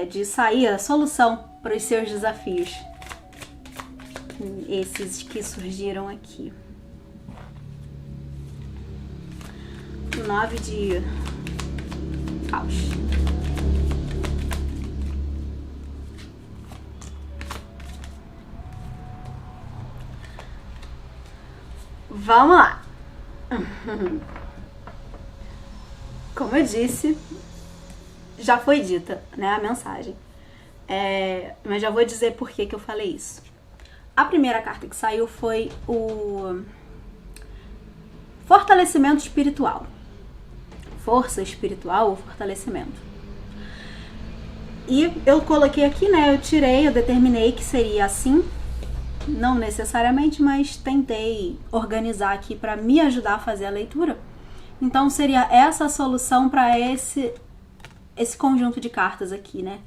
Speaker 1: de sair a solução para os seus desafios. Esses que surgiram aqui. O 9 de paus. Vamos lá. Como eu disse, já foi dita, né, a mensagem. Mas já vou dizer por que eu falei isso. A primeira carta que saiu foi o fortalecimento espiritual. Força espiritual ou fortalecimento. E eu coloquei aqui, né, eu determinei que seria assim. não necessariamente, mas tentei organizar aqui para me ajudar a fazer a leitura. Então seria essa a solução para esse conjunto de cartas aqui, né?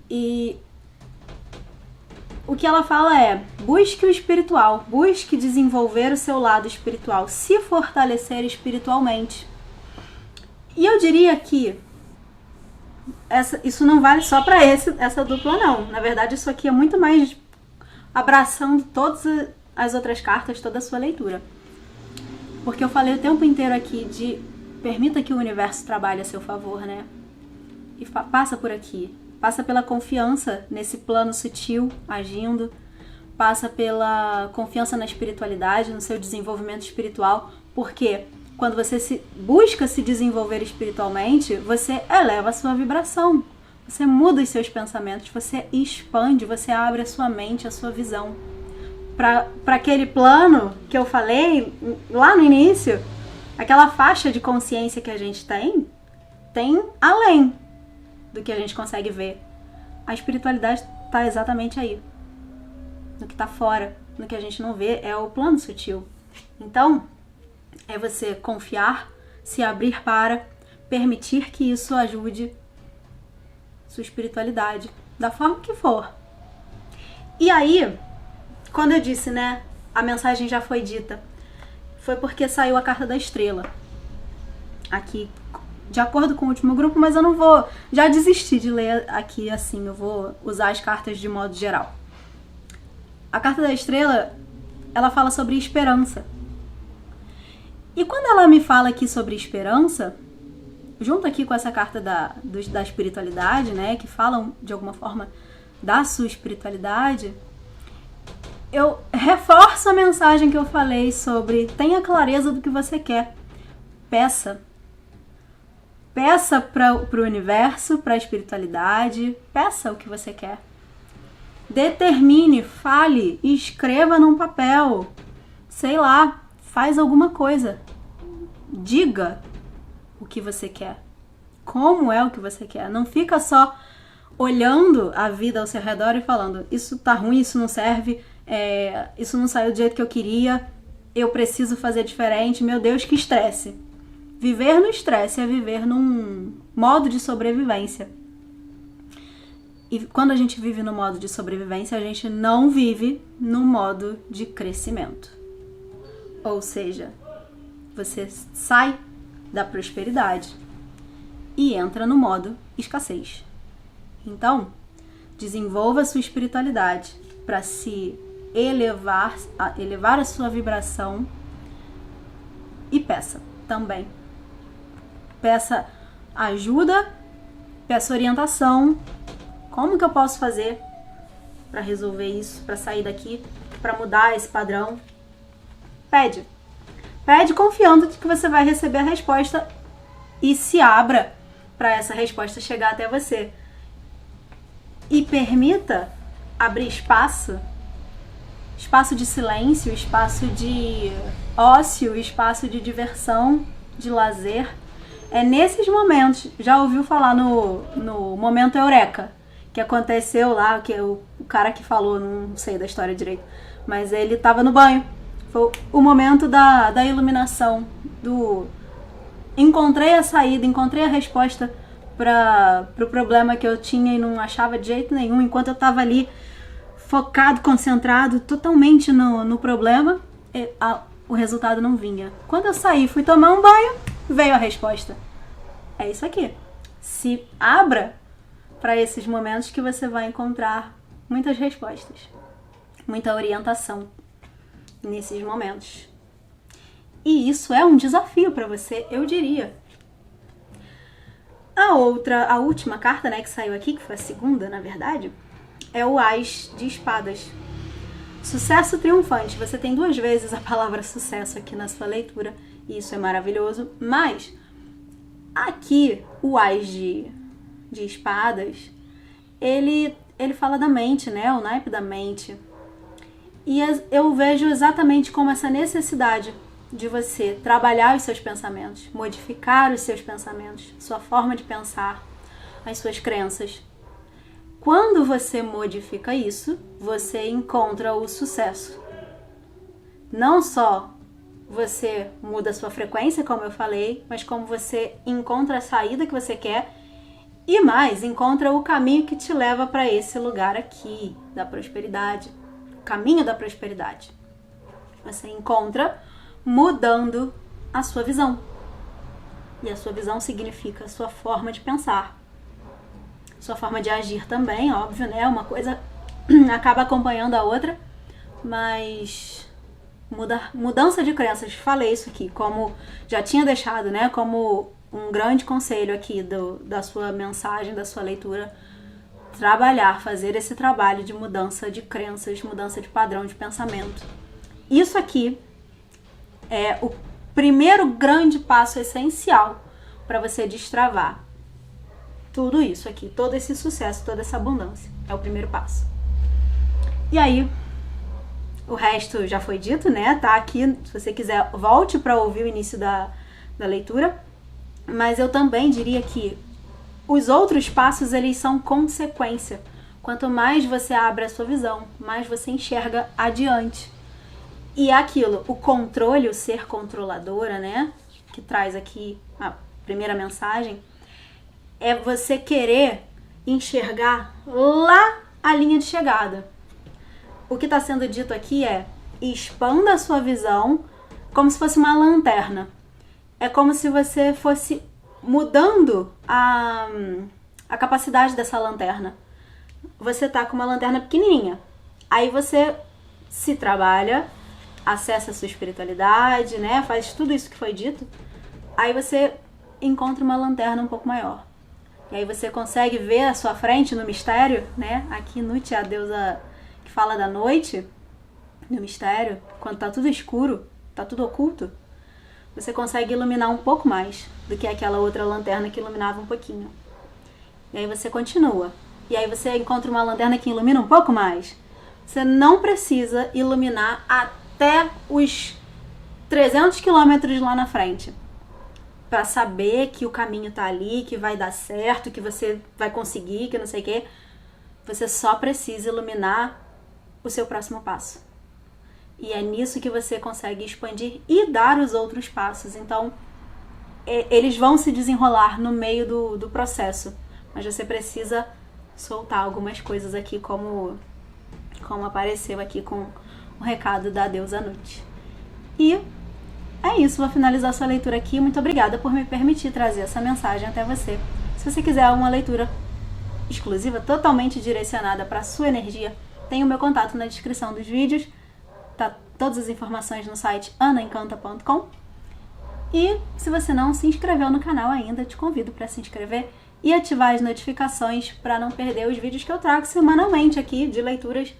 Speaker 1: E o que ela fala é: busque o espiritual, busque desenvolver o seu lado espiritual, se fortalecer espiritualmente. E eu diria que isso não vale só para essa dupla, não. Na verdade, isso aqui é muito mais abraçando todas as outras cartas, toda a sua leitura. Porque eu falei o tempo inteiro aqui de permita que o universo trabalhe a seu favor, né? E passa por aqui. Passa pela confiança nesse plano sutil agindo. Passa pela confiança na espiritualidade, no seu desenvolvimento espiritual. Porque quando você busca se desenvolver espiritualmente, você eleva a sua vibração. Você muda os seus pensamentos, você expande, você abre a sua mente, a sua visão. Para aquele plano que eu falei lá no início, aquela faixa de consciência que a gente tem além do que a gente consegue ver. A espiritualidade está exatamente aí, no que está fora, no que a gente não vê, é o plano sutil. Então, é você confiar, se abrir para permitir que isso ajude sua espiritualidade, da forma que for. E aí, quando eu disse, né, a mensagem já foi dita, foi porque saiu a carta da estrela aqui, de acordo com o último grupo, mas eu não vou, já desisti de ler aqui assim, eu vou usar as cartas de modo geral. A carta da estrela, ela fala sobre esperança. E quando ela me fala aqui sobre esperança, junto aqui com essa carta da espiritualidade, né, que falam de alguma forma da sua espiritualidade, eu reforço a mensagem que eu falei sobre tenha clareza do que você quer. Peça. Peça para o universo, para a espiritualidade, peça o que você quer. Determine, fale, escreva num papel, sei lá, faz alguma coisa. Diga o que você quer. Como é o que você quer. Não fica só olhando a vida ao seu redor e falando, isso tá ruim, isso não serve, isso não saiu do jeito que eu queria, eu preciso fazer diferente, meu Deus, que estresse. Viver no estresse é viver num modo de sobrevivência. E quando a gente vive no modo de sobrevivência, a gente não vive no modo de crescimento. Ou seja, você sai da prosperidade e entra no modo escassez. Então, desenvolva a sua espiritualidade para se elevar a sua vibração e peça também. Peça ajuda, peça orientação. Como que eu posso fazer para resolver isso, para sair daqui, para mudar esse padrão? Pede. Pede confiando de que você vai receber a resposta e se abra para essa resposta chegar até você. E permita abrir espaço de silêncio, espaço de ócio, espaço de diversão, de lazer. É nesses momentos, já ouviu falar no momento Eureka, que aconteceu lá, que o cara que falou, não sei da história direito, mas ele estava no banho. Foi o momento da iluminação, encontrei a saída, encontrei a resposta para o problema que eu tinha e não achava de jeito nenhum, enquanto eu estava ali focado, concentrado, totalmente no problema, o resultado não vinha. Quando eu saí, fui tomar um banho, veio a resposta. É isso aqui. Se abra para esses momentos que você vai encontrar muitas respostas, muita orientação nesses momentos. E isso é um desafio para você, eu diria. A última carta, né, que saiu aqui, que foi a segunda, na verdade, é o As de Espadas. Sucesso triunfante. Você tem 2 vezes a palavra sucesso aqui na sua leitura, e isso é maravilhoso. Mas aqui, o As de Espadas, ele fala da mente, né, o naipe da mente. E eu vejo exatamente como essa necessidade de você trabalhar os seus pensamentos, modificar os seus pensamentos, sua forma de pensar, as suas crenças. Quando você modifica isso, você encontra o sucesso. Não só você muda a sua frequência, como eu falei, mas como você encontra a saída que você quer e mais, encontra o caminho que te leva para esse lugar aqui, da prosperidade. O caminho da prosperidade. Você encontra mudando a sua visão. E a sua visão significa a sua forma de pensar. Sua forma de agir também, óbvio, né? Uma coisa acaba acompanhando a outra, mas mudança de crenças. Falei isso aqui, como já tinha deixado, né? Como um grande conselho aqui da sua mensagem, da sua leitura. Fazer esse trabalho de mudança de crenças, mudança de padrão de pensamento. Isso aqui é o primeiro grande passo essencial para você destravar tudo isso aqui, todo esse sucesso, toda essa abundância. É o primeiro passo. E aí, o resto já foi dito, né? Tá aqui, se você quiser, volte para ouvir o início da leitura. Mas eu também diria que os outros passos, eles são consequência. Quanto mais você abre a sua visão, mais você enxerga adiante. E é aquilo, o controle, o ser controladora, né? Que traz aqui a primeira mensagem, é você querer enxergar lá a linha de chegada. O que está sendo dito aqui é: expanda a sua visão como se fosse uma lanterna. É como se você fosse mudando a capacidade dessa lanterna. Você tá com uma lanterna pequenininha. Aí você se trabalha, acessa a sua espiritualidade, né? Faz tudo isso que foi dito. Aí você encontra uma lanterna um pouco maior. E aí você consegue ver à sua frente no mistério, né? Aqui Nut é a deusa que fala da noite, no mistério, quando tá tudo escuro, tá tudo oculto. Você consegue iluminar um pouco mais do que aquela outra lanterna que iluminava um pouquinho. E aí você continua. E aí você encontra uma lanterna que ilumina um pouco mais. Você não precisa iluminar até os 300 quilômetros lá na frente para saber que o caminho tá ali, que vai dar certo, que você vai conseguir, que não sei o quê. Você só precisa iluminar o seu próximo passo. E é nisso que você consegue expandir e dar os outros passos. Então, eles vão se desenrolar no meio do processo. Mas você precisa soltar algumas coisas aqui, como apareceu aqui com o recado da deusa Nut. E é isso, vou finalizar sua leitura aqui. Muito obrigada por me permitir trazer essa mensagem até você. Se você quiser uma leitura exclusiva, totalmente direcionada para a sua energia, tem o meu contato na descrição dos vídeos. Tá todas as informações no site anaencanta.com. E se você não se inscreveu no canal ainda, te convido para se inscrever e ativar as notificações para não perder os vídeos que eu trago semanalmente aqui de leituras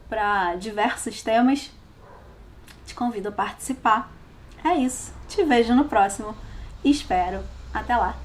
Speaker 1: para diversos temas. Te convido a participar. É isso. Te vejo no próximo. Espero. Até lá.